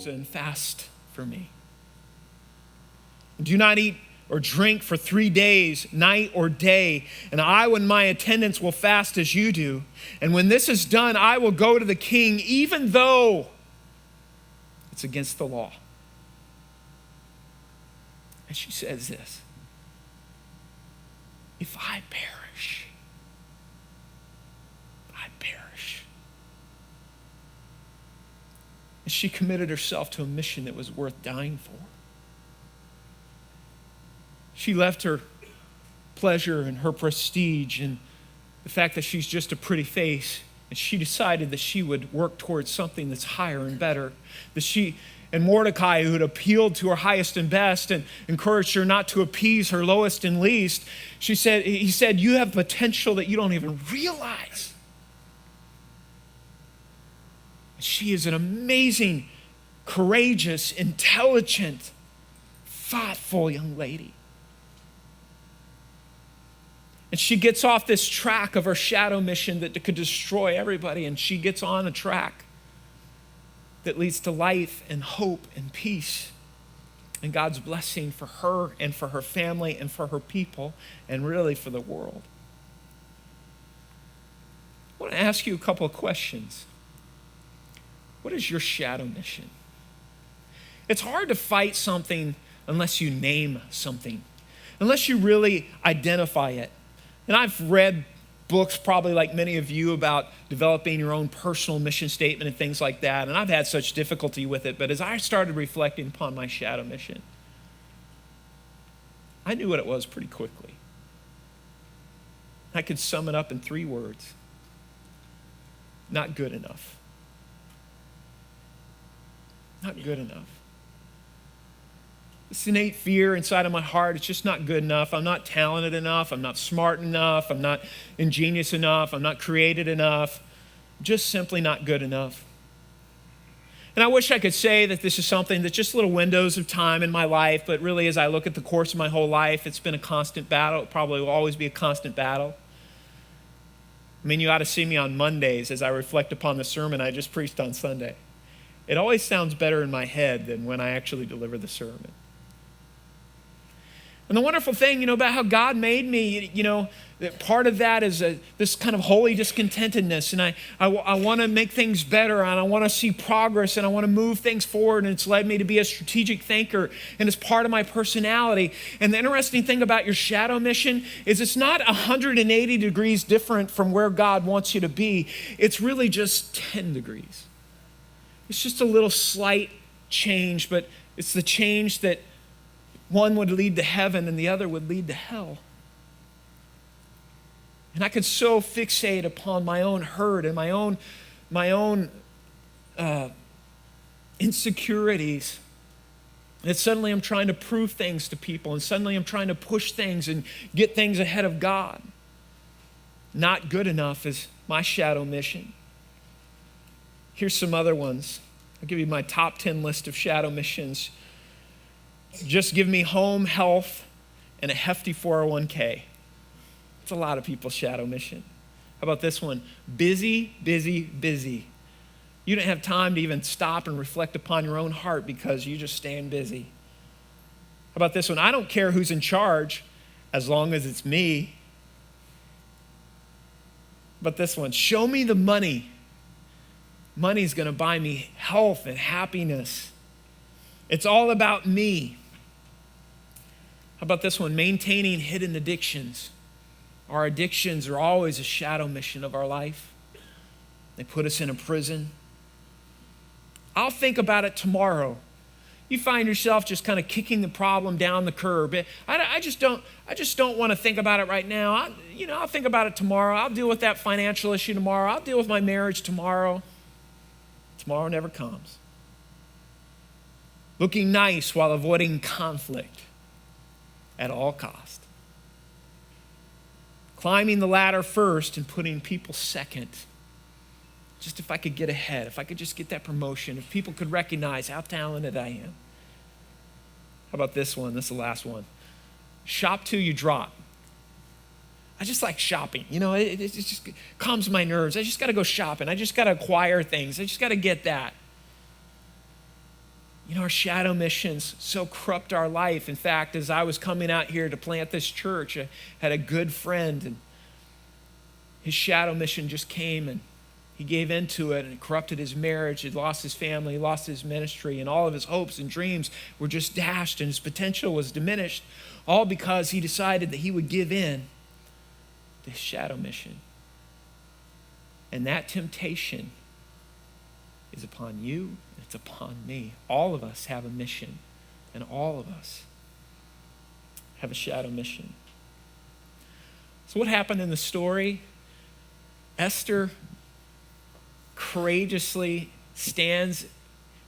And fast for me. Do not eat or drink for 3 days, night or day, and I and my attendants will fast as you do. And when this is done, I will go to the king, even though it's against the law. And she says this: if I perish, I perish. And she committed herself to a mission that was worth dying for. She left her pleasure and her prestige and the fact that she's just a pretty face, and she decided that she would work towards something that's higher and better. And Mordecai, who had appealed to her highest and best and encouraged her not to appease her lowest and least, he said, you have potential that you don't even realize. She is an amazing, courageous, intelligent, thoughtful young lady. And she gets off this track of her shadow mission that could destroy everybody, and she gets on a track that leads to life and hope and peace and God's blessing for her and for her family and for her people and really for the world. I want to ask you a couple of questions. What is your shadow mission? It's hard to fight something unless you name something, unless you really identify it. And I've read books, probably like many of you, about developing your own personal mission statement and things like that. And I've had such difficulty with it. But as I started reflecting upon my shadow mission, I knew what it was pretty quickly. I could sum it up in 3 words: not good enough. Not good enough. This innate fear inside of my heart, it's just not good enough. I'm not talented enough. I'm not smart enough. I'm not ingenious enough. I'm not creative enough. I'm just simply not good enough. And I wish I could say that this is something that's just little windows of time in my life, but really as I look at the course of my whole life, it's been a constant battle. It probably will always be a constant battle. I mean, you ought to see me on Mondays as I reflect upon the sermon I just preached on Sunday. It always sounds better in my head than when I actually deliver the sermon. And the wonderful thing, about how God made me, that part of that is this kind of holy discontentedness. And I want to make things better, and I want to see progress, and I want to move things forward. And it's led me to be a strategic thinker, and it's part of my personality. And the interesting thing about your shadow mission is it's not 180 degrees different from where God wants you to be. It's really just 10 degrees. It's just a little slight change, but it's the change that one would lead to heaven and the other would lead to hell. And I could so fixate upon my own hurt and my own insecurities that suddenly I'm trying to prove things to people, and suddenly I'm trying to push things and get things ahead of God. Not good enough is my shadow mission. Here's some other ones. I'll give you my top 10 list of shadow missions. Just give me home, health, and a hefty 401k. It's a lot of people's shadow mission. How about this one? Busy, busy, busy. You don't have time to even stop and reflect upon your own heart because you just staying busy. How about this one? I don't care who's in charge as long as it's me. How about this one? Show me the money. Money's going to buy me health and happiness. It's all about me. How about this one? Maintaining hidden addictions. Our addictions are always a shadow mission of our life. They put us in a prison. I'll think about it tomorrow. You find yourself just kind of kicking the problem down the curb. I just don't want to think about it right now. I'll think about it tomorrow. I'll deal with that financial issue tomorrow. I'll deal with my marriage tomorrow. Tomorrow never comes. Looking nice while avoiding conflict at all cost. Climbing the ladder first and putting people second. Just if I could get ahead, if I could just get that promotion, if people could recognize how talented I am. How about this one? This is the last one. Shop till you drop. I just like shopping. It just calms my nerves. I just got to go shopping. I just got to acquire things. I just got to get that. Our shadow missions so corrupt our life. In fact, as I was coming out here to plant this church, I had a good friend, and his shadow mission just came, and he gave into it, and it corrupted his marriage. He lost his family, he lost his ministry, and all of his hopes and dreams were just dashed, and his potential was diminished, all because he decided that he would give in to his shadow mission. And that temptation is upon you, it's upon me. All of us have a mission, and all of us have a shadow mission. So what happened in the story? Esther courageously stands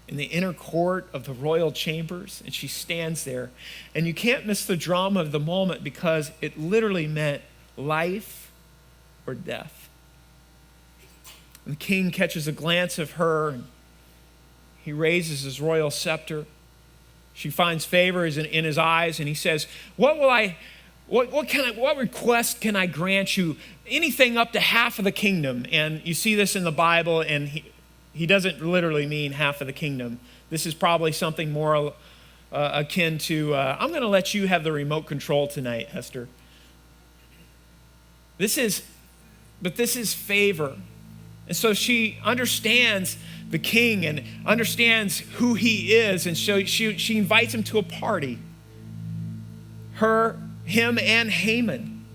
in the inner court of the royal chambers, and she stands there. And you can't miss the drama of the moment, because it literally meant life or death. And the king catches a glance of her, and he raises his royal scepter. She finds favor in his eyes, and he says, what request can I grant you? Anything up to half of the kingdom. And you see this in the Bible, and he doesn't literally mean half of the kingdom. This is probably something more akin to, I'm going to let you have the remote control tonight, Esther. This is favor. And so she understands the king and understands who he is, and so she invites him to a party. Him and Haman.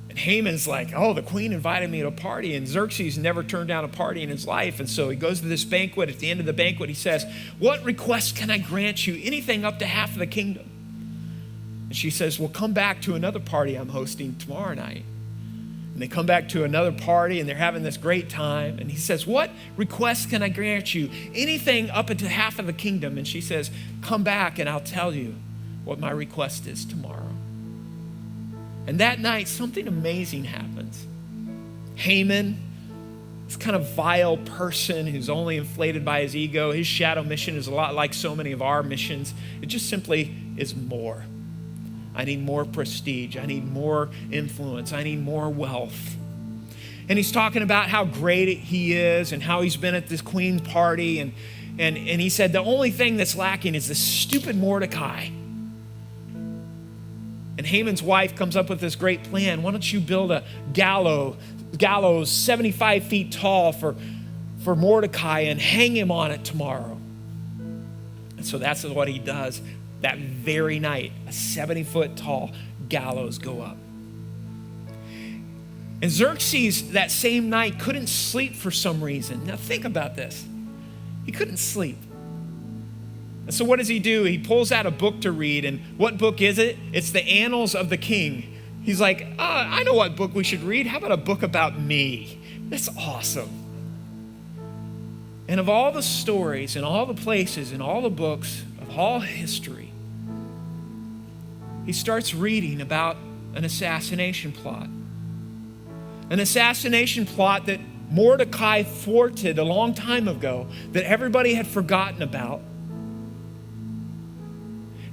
And Haman's like, oh, the queen invited me to a party. And Xerxes never turned down a party in his life. And so he goes to this banquet. At the end of the banquet, he says, what request can I grant you? Anything up to half of the kingdom. And she says, well, come back to another party I'm hosting tomorrow night. And they come back to another party, and they're having this great time. And he says, what request can I grant you? Anything up to half of the kingdom. And she says, come back and I'll tell you what my request is tomorrow. And that night, something amazing happens. Haman, this kind of vile person who's only inflated by his ego, his shadow mission is a lot like so many of our missions. It just simply is more. I need more prestige. I need more influence. I need more wealth. And he's talking about how great he is and how he's been at this queen's party. And he said, the only thing that's lacking is this stupid Mordecai. And Haman's wife comes up with this great plan. Why don't you build a gallows 75 feet tall for Mordecai and hang him on it tomorrow? And so that's what he does. That very night, a 70-foot tall gallows go up. And Xerxes that same night couldn't sleep for some reason. Now think about this. He couldn't sleep. And so what does he do? He pulls out a book to read. And what book is it? It's the Annals of the King. He's like, I know what book we should read. How about a book about me? That's awesome. And of all the stories and all the places and all the books of all history, he starts reading about an assassination plot. An assassination plot that Mordecai thwarted a long time ago, that everybody had forgotten about.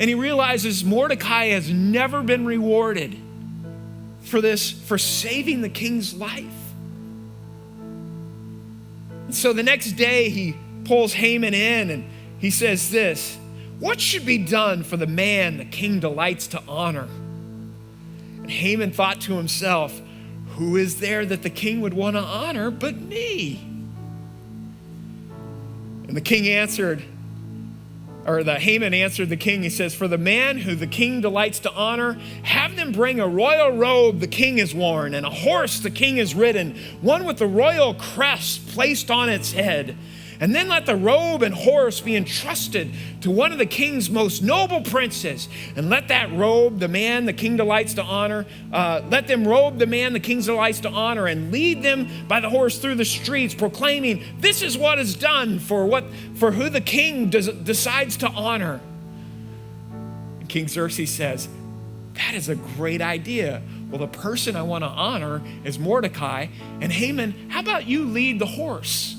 And he realizes Mordecai has never been rewarded for saving the king's life. And so the next day he pulls Haman in and he says this, what should be done for the man the king delights to honor? And Haman thought to himself, who is there that the king would want to honor but me? And the king answered, Haman answered the king. He says, for the man who the king delights to honor, have them bring a royal robe the king has worn, and a horse the king has ridden, one with the royal crest placed on its head. And then let the robe and horse be entrusted to one of the king's most noble princes. And let that robe the man the king delights to honor, let them robe the man the king delights to honor and lead them by the horse through the streets, proclaiming, this is what is done for who the king decides to honor. And King Xerxes says, that is a great idea. Well, the person I want to honor is Mordecai. And Haman, how about you lead the horse?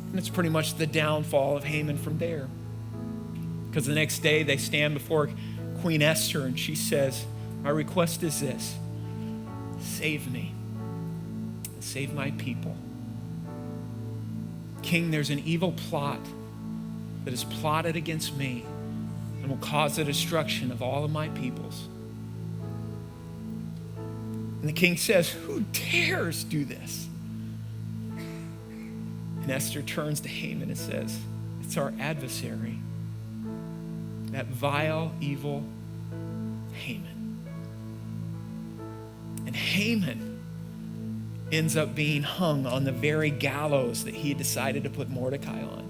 And it's pretty much the downfall of Haman from there. Because the next day they stand before Queen Esther and she says, my request is this: save me. Save my people. King, there's an evil plot that is plotted against me and will cause the destruction of all of my peoples. And the king says, who dares do this? And Esther turns to Haman and says, it's our adversary, that vile, evil Haman. And Haman ends up being hung on the very gallows that he decided to put Mordecai on.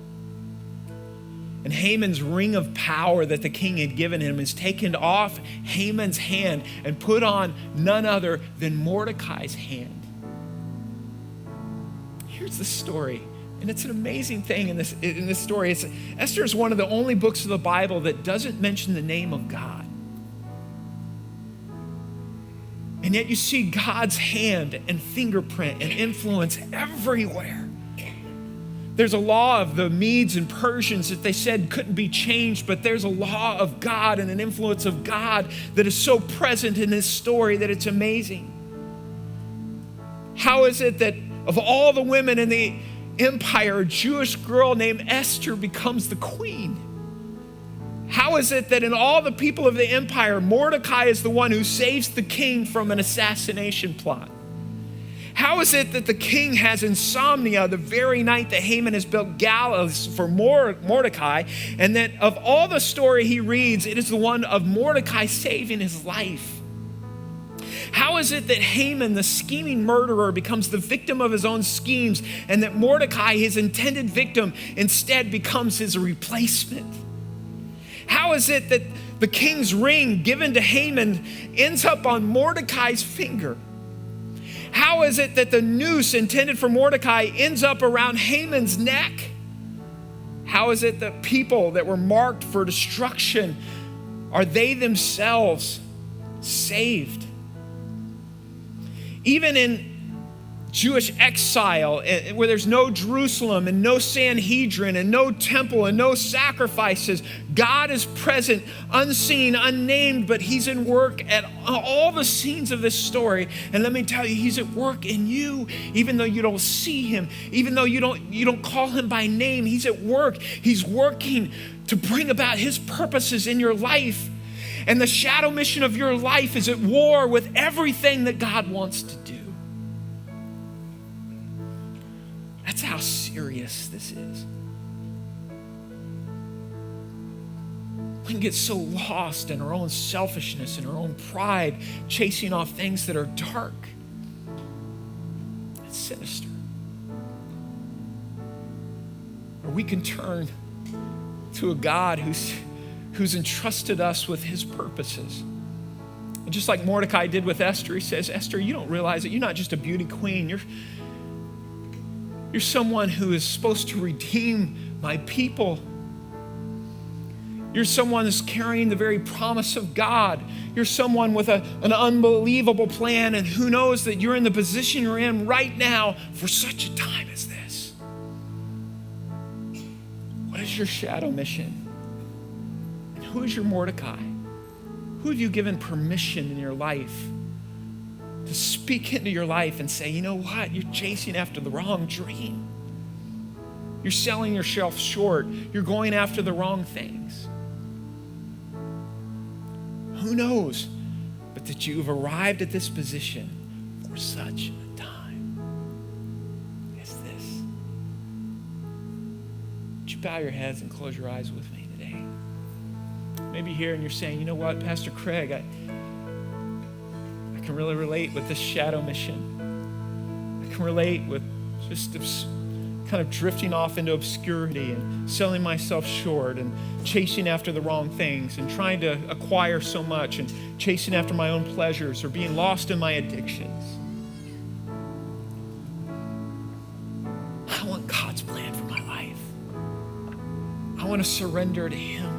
And Haman's ring of power that the king had given him is taken off Haman's hand and put on none other than Mordecai's hand. Here's the story. And it's an amazing thing in this story. Esther is one of the only books of the Bible that doesn't mention the name of God. And yet you see God's hand and fingerprint and influence everywhere. There's a law of the Medes and Persians that they said couldn't be changed, but there's a law of God and an influence of God that is so present in this story that it's amazing. How is it that of all the women in the empire, a Jewish girl named Esther becomes the queen? How is it that in all the people of the empire, Mordecai is the one who saves the king from an assassination plot? How is it that the king has insomnia the very night that Haman has built gallows for Mordecai, and that of all the story he reads, it is the one of Mordecai saving his life? How is it that Haman, the scheming murderer, becomes the victim of his own schemes, and that Mordecai, his intended victim, instead becomes his replacement? How is it that the king's ring given to Haman ends up on Mordecai's finger? How is it that the noose intended for Mordecai ends up around Haman's neck? How is it that people that were marked for destruction are they themselves saved? Even in Jewish exile, where there's no Jerusalem and no Sanhedrin and no temple and no sacrifices, God is present, unseen, unnamed, but he's in work at all the scenes of this story. And let me tell you, he's at work in you, even though you don't see him, even though you don't call him by name. He's at work. He's working to bring about his purposes in your life. And the shadow mission of your life is at war with everything that God wants to do. That's how serious this is. We can get so lost in our own selfishness and our own pride, chasing off things that are dark and sinister. Or we can turn to a God who's entrusted us with his purposes. And just like Mordecai did with Esther, he says, Esther, you don't realize that you're not just a beauty queen. You're someone who is supposed to redeem my people. You're someone who's carrying the very promise of God. You're someone with an unbelievable plan, and who knows that you're in the position you're in right now for such a time as this. What is your shadow mission? And who is your Mordecai? Who have you given permission in your life to speak into your life and say, you know what? You're chasing after the wrong dream. You're selling yourself short. You're going after the wrong things. Who knows but that you've arrived at this position for such a time as this? Would you bow your heads and close your eyes with me today? Maybe here and you're saying, you know what, Pastor Craig, I can really relate with this shadow mission. I can relate with just kind of drifting off into obscurity and selling myself short and chasing after the wrong things and trying to acquire so much and chasing after my own pleasures or being lost in my addictions. I want God's plan for my life. I want to surrender to him.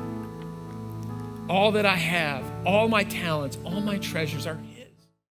all that I have, all my talents, all my treasures are